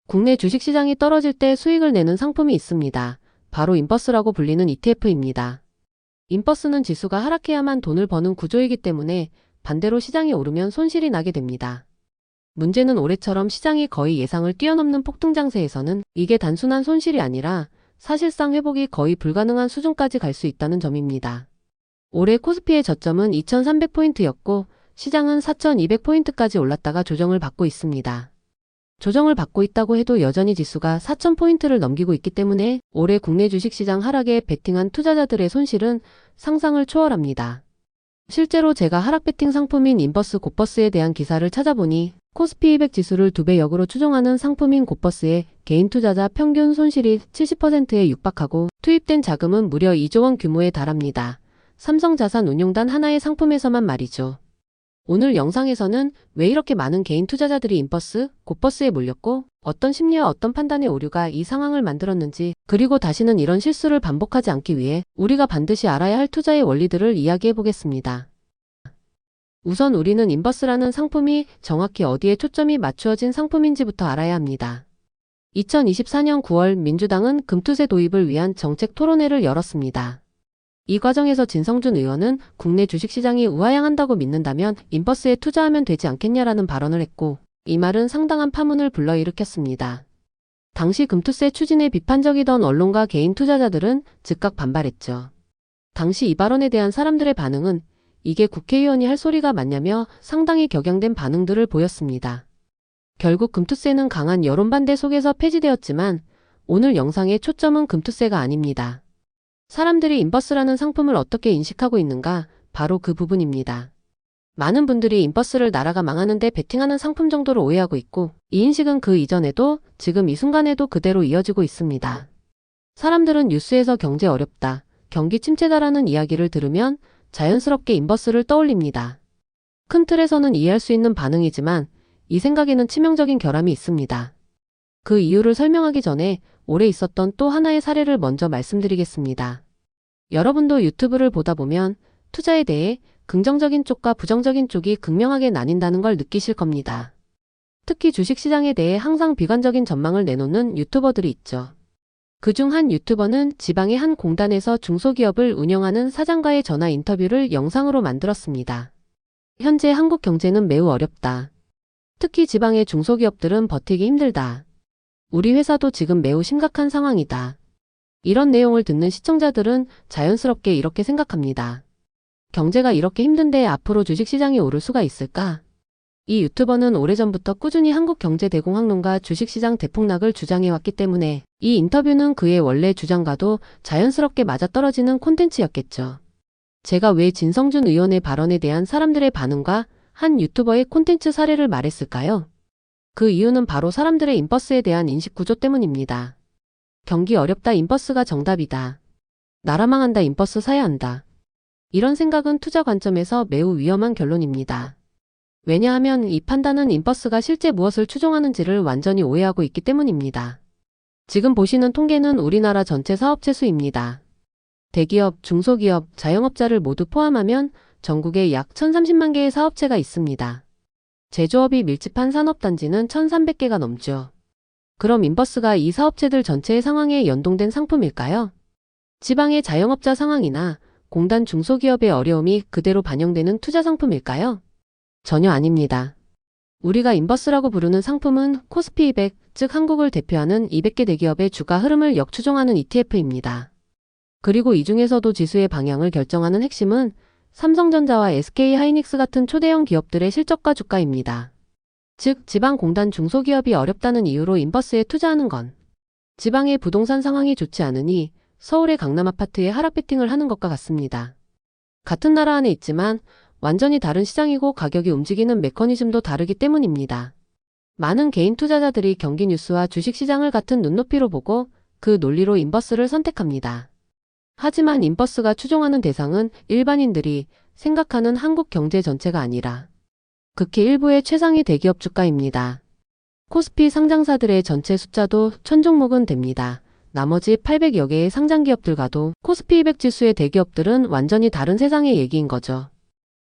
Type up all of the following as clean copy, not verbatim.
국내 주식시장이 떨어질 때 수익을 내는 상품이 있습니다. 바로 인버스라고 불리는 ETF입니다. 인버스는 지수가 하락해야만 돈을 버는 구조이기 때문에 반대로 시장이 오르면 손실이 나게 됩니다. 문제는 올해처럼 시장이 거의 예상을 뛰어넘는 폭등장세에서는 이게 단순한 손실이 아니라 사실상 회복이 거의 불가능한 수준까지 갈 수 있다는 점입니다. 올해 코스피의 저점은 2300포인트였고 시장은 4200포인트까지 올랐다가 조정을 받고 있습니다. 조정을 받고 있다고 해도 여전히 지수가 4000포인트를 넘기고 있기 때문에 올해 국내 주식시장 하락에 베팅한 투자자들의 손실은 상상을 초월합니다. 실제로 제가 하락 베팅 상품인 인버스 곱버스에 대한 기사를 찾아보니 코스피 200 지수를 2배 역으로 추종하는 상품인 곱버스의 개인 투자자 평균 손실이 70%에 육박하고 투입된 자금은 무려 2조 원 규모에 달합니다. 삼성자산운용단 하나의 상품에서만 말이죠. 오늘 영상에서는 왜 이렇게 많은 개인 투자자들이 인버스, 곱버스에 몰렸고 어떤 심리와 어떤 판단의 오류가 이 상황을 만들었는지, 그리고 다시는 이런 실수를 반복하지 않기 위해 우리가 반드시 알아야 할 투자의 원리들을 이야기해 보겠습니다. 우선 우리는 인버스라는 상품이 정확히 어디에 초점이 맞추어진 상품인지부터 알아야 합니다. 2024년 9월 민주당은 금투세 도입을 위한 정책 토론회를 열었습니다. 이 과정에서 진성준 의원은 국내 주식시장이 우하향한다고 믿는다면 인버스에 투자하면 되지 않겠냐라는 발언을 했고, 이 말은 상당한 파문을 불러일으켰습니다. 당시 금투세 추진에 비판적이던 언론과 개인 투자자들은 즉각 반발했죠. 당시 이 발언에 대한 사람들의 반응은 이게 국회의원이 할 소리가 맞냐며 상당히 격양된 반응들을 보였습니다. 결국 금투세는 강한 여론 반대 속에서 폐지되었지만 오늘 영상의 초점은 금투세가 아닙니다. 사람들이 인버스라는 상품을 어떻게 인식하고 있는가, 바로 그 부분입니다. 많은 분들이 인버스를 나라가 망하는데 베팅하는 상품 정도로 오해하고 있고, 이 인식은 그 이전에도 지금 이 순간에도 그대로 이어지고 있습니다. 사람들은 뉴스에서 경제 어렵다, 경기 침체다라는 이야기를 들으면 자연스럽게 인버스를 떠올립니다. 큰 틀에서는 이해할 수 있는 반응이지만 이 생각에는 치명적인 결함이 있습니다. 그 이유를 설명하기 전에 올해 있었던 또 하나의 사례를 먼저 말씀드리겠습니다. 여러분도 유튜브를 보다 보면 투자에 대해 긍정적인 쪽과 부정적인 쪽이 극명하게 나뉜다는 걸 느끼실 겁니다. 특히 주식시장에 대해 항상 비관적인 전망을 내놓는 유튜버들이 있죠. 그중 한 유튜버는 지방의 한 공단에서 중소기업을 운영하는 사장과의 전화 인터뷰를 영상으로 만들었습니다. 현재 한국 경제는 매우 어렵다. 특히 지방의 중소기업들은 버티기 힘들다. 우리 회사도 지금 매우 심각한 상황이다. 이런 내용을 듣는 시청자들은 자연스럽게 이렇게 생각합니다. 경제가 이렇게 힘든데 앞으로 주식시장이 오를 수가 있을까? 이 유튜버는 오래전부터 꾸준히 한국 경제 대공황론과 주식시장 대폭락을 주장해왔기 때문에 이 인터뷰는 그의 원래 주장과도 자연스럽게 맞아떨어지는 콘텐츠였겠죠. 제가 왜 진성준 의원의 발언에 대한 사람들의 반응과 한 유튜버의 콘텐츠 사례를 말했을까요? 그 이유는 바로 사람들의 인버스에 대한 인식 구조 때문입니다. 경기 어렵다, 인버스가 정답이다. 나라 망한다, 인버스 사야 한다. 이런 생각은 투자 관점에서 매우 위험한 결론입니다. 왜냐하면 이 판단은 인버스가 실제 무엇을 추종하는지를 완전히 오해하고 있기 때문입니다. 지금 보시는 통계는 우리나라 전체 사업체 수입니다. 대기업, 중소기업, 자영업자를 모두 포함하면 전국에 약 1030만 개의 사업체가 있습니다. 제조업이 밀집한 산업단지는 1300개가 넘죠. 그럼 인버스가 이 사업체들 전체의 상황에 연동된 상품일까요? 지방의 자영업자 상황이나 공단 중소기업의 어려움이 그대로 반영되는 투자 상품일까요? 전혀 아닙니다. 우리가 인버스라고 부르는 상품은 코스피 200, 즉 한국을 대표하는 200개 대기업의 주가 흐름을 역추종하는 ETF입니다. 그리고 이 중에서도 지수의 방향을 결정하는 핵심은 삼성전자와 SK하이닉스 같은 초대형 기업들의 실적과 주가입니다. 즉 지방 공단 중소기업이 어렵다는 이유로 인버스에 투자하는 건 지방의 부동산 상황이 좋지 않으니 서울의 강남 아파트에 하락 베팅을 하는 것과 같습니다. 같은 나라 안에 있지만 완전히 다른 시장이고 가격이 움직이는 메커니즘도 다르기 때문입니다. 많은 개인 투자자들이 경기 뉴스와 주식시장을 같은 눈높이로 보고 그 논리로 인버스를 선택합니다. 하지만 인버스가 추종하는 대상은 일반인들이 생각하는 한국 경제 전체가 아니라 극히 일부의 최상위 대기업 주가입니다. 코스피 상장사들의 전체 숫자도 1000종목은 됩니다. 나머지 800여 개의 상장기업들과도 코스피 200 지수의 대기업들은 완전히 다른 세상의 얘기인 거죠.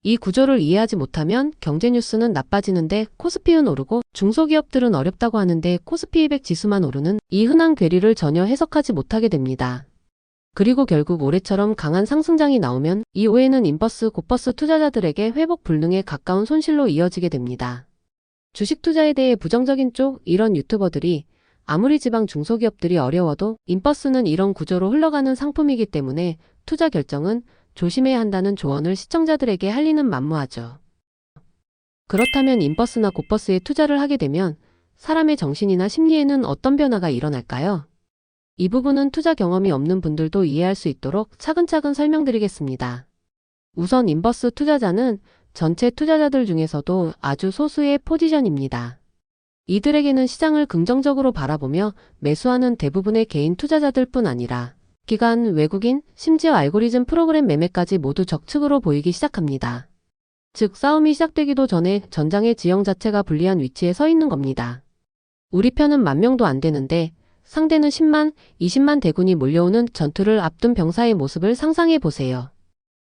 이 구조를 이해하지 못하면 경제뉴스는 나빠지는데 코스피는 오르고 중소기업들은 어렵다고 하는데 코스피 200 지수만 오르는 이 흔한 괴리를 전혀 해석하지 못하게 됩니다. 그리고 결국 올해처럼 강한 상승장이 나오면 이후에는 인버스, 곧버스 투자자들에게 회복 불능에 가까운 손실로 이어지게 됩니다. 주식 투자에 대해 부정적인 쪽 이런 유튜버들이 아무리 지방 중소기업들이 어려워도 인버스는 이런 구조로 흘러가는 상품이기 때문에 투자 결정은 조심해야 한다는 조언을 시청자들에게 할리는 만무하죠. 그렇다면 인버스나 곧버스에 투자를 하게 되면 사람의 정신이나 심리에는 어떤 변화가 일어날까요? 이 부분은 투자 경험이 없는 분들도 이해할 수 있도록 차근차근 설명드리겠습니다. 우선 인버스 투자자는 전체 투자자들 중에서도 아주 소수의 포지션입니다. 이들에게는 시장을 긍정적으로 바라보며 매수하는 대부분의 개인 투자자들 뿐 아니라 기관, 외국인, 심지어 알고리즘 프로그램 매매까지 모두 적측으로 보이기 시작합니다. 즉 싸움이 시작되기도 전에 전장의 지형 자체가 불리한 위치에 서 있는 겁니다. 우리 편은 10,000명도 안 되는데 상대는 10만, 20만 대군이 몰려오는 전투를 앞둔 병사의 모습을 상상해 보세요.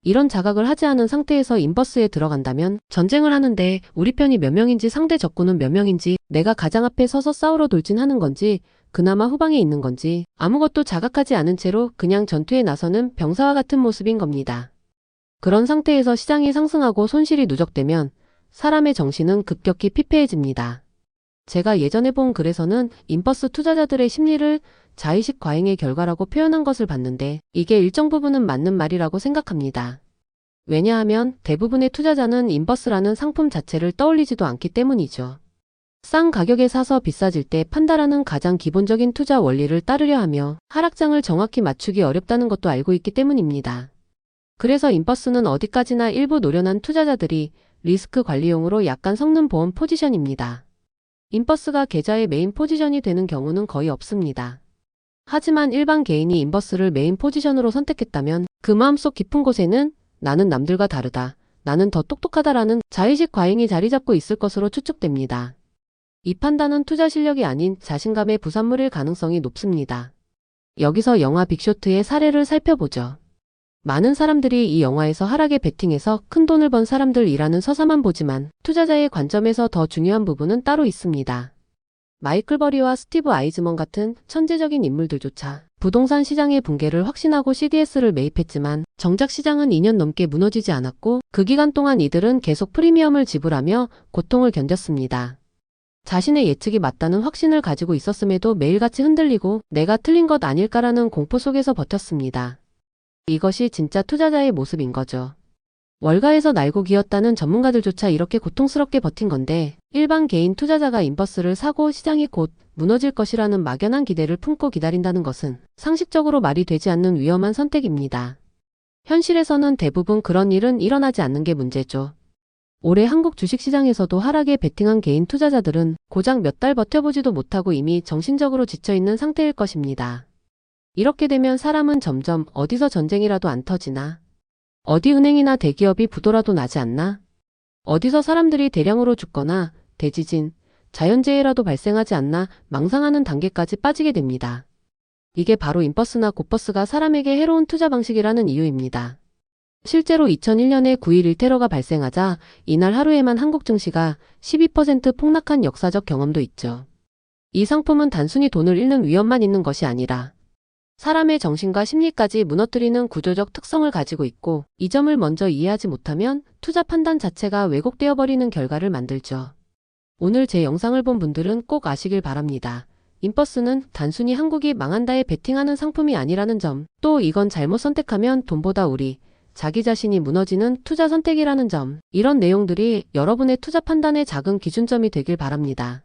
이런 자각을 하지 않은 상태에서 인버스에 들어간다면 전쟁을 하는데 우리 편이 몇 명인지 상대 적군은 몇 명인지 내가 가장 앞에 서서 싸우러 돌진하는 건지 그나마 후방에 있는 건지 아무것도 자각하지 않은 채로 그냥 전투에 나서는 병사와 같은 모습인 겁니다. 그런 상태에서 시장이 상승하고 손실이 누적되면 사람의 정신은 급격히 피폐해집니다. 제가 예전에 본 글에서는 인버스 투자자들의 심리를 자의식 과잉의 결과라고 표현한 것을 봤는데 이게 일정 부분은 맞는 말이라고 생각합니다. 왜냐하면 대부분의 투자자는 인버스라는 상품 자체를 떠올리지도 않기 때문이죠. 싼 가격에 사서 비싸질 때 판다라는 가장 기본적인 투자 원리를 따르려 하며 하락장을 정확히 맞추기 어렵다는 것도 알고 있기 때문입니다. 그래서 인버스는 어디까지나 일부 노련한 투자자들이 리스크 관리용으로 약간 섞는 보험 포지션입니다. 인버스가 계좌의 메인 포지션이 되는 경우는 거의 없습니다. 하지만 일반 개인이 인버스를 메인 포지션으로 선택했다면 그 마음속 깊은 곳에는 나는 남들과 다르다, 나는 더 똑똑하다라는 자의식 과잉이 자리 잡고 있을 것으로 추측됩니다. 이 판단은 투자 실력이 아닌 자신감의 부산물일 가능성이 높습니다. 여기서 영화 빅쇼트의 사례를 살펴보죠. 많은 사람들이 이 영화에서 하락에 베팅해서 큰 돈을 번 사람들이라는 서사만 보지만 투자자의 관점에서 더 중요한 부분은 따로 있습니다. 마이클 버리와 스티브 아이즈먼 같은 천재적인 인물들조차 부동산 시장의 붕괴를 확신하고 CDS를 매입했지만 정작 시장은 2년 넘게 무너지지 않았고 그 기간 동안 이들은 계속 프리미엄을 지불하며 고통을 견뎠습니다. 자신의 예측이 맞다는 확신을 가지고 있었음에도 매일같이 흔들리고 내가 틀린 것 아닐까라는 공포 속에서 버텼습니다. 이것이 진짜 투자자의 모습인 거죠. 월가에서 날고 기었다는 전문가들조차 이렇게 고통스럽게 버틴 건데 일반 개인 투자자가 인버스를 사고 시장이 곧 무너질 것이라는 막연한 기대를 품고 기다린다는 것은 상식적으로 말이 되지 않는 위험한 선택입니다. 현실에서는 대부분 그런 일은 일어나지 않는 게 문제죠. 올해 한국 주식시장에서도 하락에 베팅한 개인 투자자들은 고작 몇 달 버텨보지도 못하고 이미 정신적으로 지쳐있는 상태일 것입니다. 이렇게 되면 사람은 점점 어디서 전쟁이라도 안 터지나? 어디 은행이나 대기업이 부도라도 나지 않나? 어디서 사람들이 대량으로 죽거나 대지진, 자연재해라도 발생하지 않나 망상하는 단계까지 빠지게 됩니다. 이게 바로 인버스나 곧버스가 사람에게 해로운 투자 방식이라는 이유입니다. 실제로 2001년에 9.11 테러가 발생하자 이날 하루에만 한국 증시가 12% 폭락한 역사적 경험도 있죠. 이 상품은 단순히 돈을 잃는 위험만 있는 것이 아니라 사람의 정신과 심리까지 무너뜨리는 구조적 특성을 가지고 있고 이 점을 먼저 이해하지 못하면 투자 판단 자체가 왜곡되어 버리는 결과를 만들죠. 오늘 제 영상을 본 분들은 꼭 아시길 바랍니다. 인버스는 단순히 한국이 망한다에 베팅하는 상품이 아니라는 점, 또 이건 잘못 선택하면 돈보다 자기 자신이 무너지는 투자 선택이라는 점, 이런 내용들이 여러분의 투자 판단의 작은 기준점이 되길 바랍니다.